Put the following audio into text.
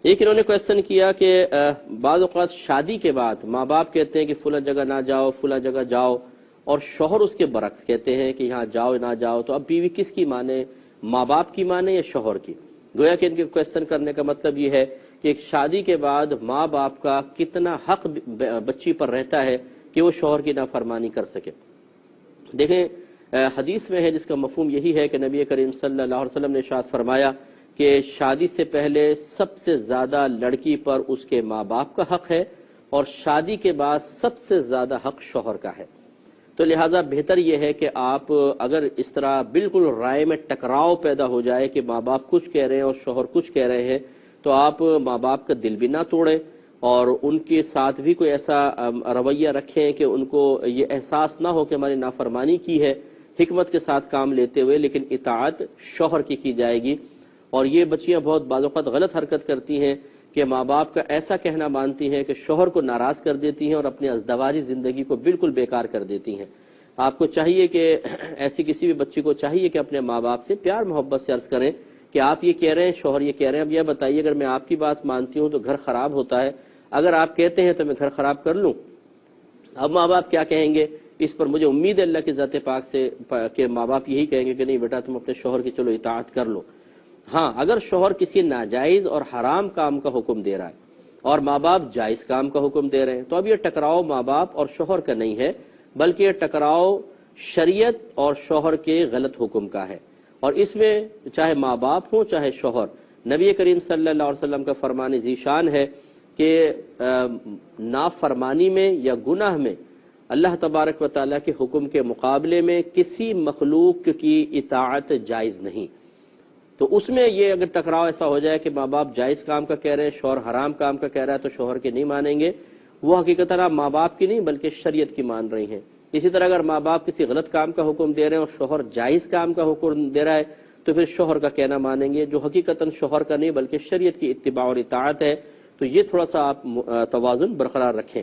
ایک انہوں نے کویسچن کیا کہ بعض اوقات شادی کے بعد ماں باپ کہتے ہیں کہ فلاں جگہ نہ جاؤ، فلاں جگہ جاؤ، اور شوہر اس کے برعکس کہتے ہیں کہ یہاں جاؤ نہ جاؤ، تو اب بیوی کس کی مانے، ماں باپ کی مانے یا شوہر کی؟ گویا کہ ان کے کویسچن کرنے کا مطلب یہ ہے کہ ایک شادی کے بعد ماں باپ کا کتنا حق بچی پر رہتا ہے کہ وہ شوہر کی نافرمانی کر سکے۔ دیکھیں حدیث میں ہے جس کا مفہوم یہی ہے کہ نبی کریم صلی اللہ علیہ وسلم نے ارشاد فرمایا کہ شادی سے پہلے سب سے زیادہ لڑکی پر اس کے ماں باپ کا حق ہے، اور شادی کے بعد سب سے زیادہ حق شوہر کا ہے۔ تو لہٰذا بہتر یہ ہے کہ آپ اگر اس طرح بالکل رائے میں ٹکراؤ پیدا ہو جائے کہ ماں باپ کچھ کہہ رہے ہیں اور شوہر کچھ کہہ رہے ہیں، تو آپ ماں باپ کا دل بھی نہ توڑیں اور ان کے ساتھ بھی کوئی ایسا رویہ رکھیں کہ ان کو یہ احساس نہ ہو کہ ہماری نافرمانی کی ہے، حکمت کے ساتھ کام لیتے ہوئے، لیکن اطاعت شوہر کی جائے گی۔ اور یہ بچیاں بہت بعض اوقات غلط حرکت کرتی ہیں کہ ماں باپ کا ایسا کہنا مانتی ہیں کہ شوہر کو ناراض کر دیتی ہیں اور اپنی ازدواجی زندگی کو بالکل بیکار کر دیتی ہیں۔ آپ کو چاہیے کہ ایسی کسی بھی بچی کو چاہیے کہ اپنے ماں باپ سے پیار محبت سے عرض کریں کہ آپ یہ کہہ رہے ہیں، شوہر یہ کہہ رہے ہیں، اب یہ بتائیے اگر میں آپ کی بات مانتی ہوں تو گھر خراب ہوتا ہے، اگر آپ کہتے ہیں تو میں گھر خراب کر لوں۔ اب ماں باپ کیا کہیں گے اس پر مجھے امید ہے اللہ کی ذات پاک سے کہ ماں باپ یہی کہیں گے کہ نہیں بیٹا تم اپنے شوہر کی چلو اطاعت کر لو۔ ہاں اگر شوہر کسی ناجائز اور حرام کام کا حکم دے رہا ہے اور ماں باپ جائز کام کا حکم دے رہے ہیں، تو اب یہ ٹکراؤ ماں باپ اور شوہر کا نہیں ہے، بلکہ یہ ٹکراؤ شریعت اور شوہر کے غلط حکم کا ہے۔ اور اس میں چاہے ماں باپ ہوں چاہے شوہر، نبی کریم صلی اللہ علیہ وسلم کا فرمان ذیشان ہے کہ نافرمانی میں یا گناہ میں اللہ تبارک و تعالیٰ کے حکم کے مقابلے میں کسی مخلوق کی اطاعت جائز نہیں۔ تو اس میں یہ اگر ٹکراؤ ایسا ہو جائے کہ ماں باپ جائز کام کا کہہ رہے ہیں، شوہر حرام کام کا کہہ رہا ہے، تو شوہر کی نہیں مانیں گے، وہ حقیقتاً آپ ماں باپ کی نہیں بلکہ شریعت کی مان رہی ہیں۔ اسی طرح اگر ماں باپ کسی غلط کام کا حکم دے رہے ہیں اور شوہر جائز کام کا حکم دے رہا ہے، تو پھر شوہر کا کہنا مانیں گے جو حقیقتاً شوہر کا نہیں بلکہ شریعت کی اتباع اور اطاعت ہے۔ تو یہ تھوڑا سا آپ توازن برقرار رکھیں۔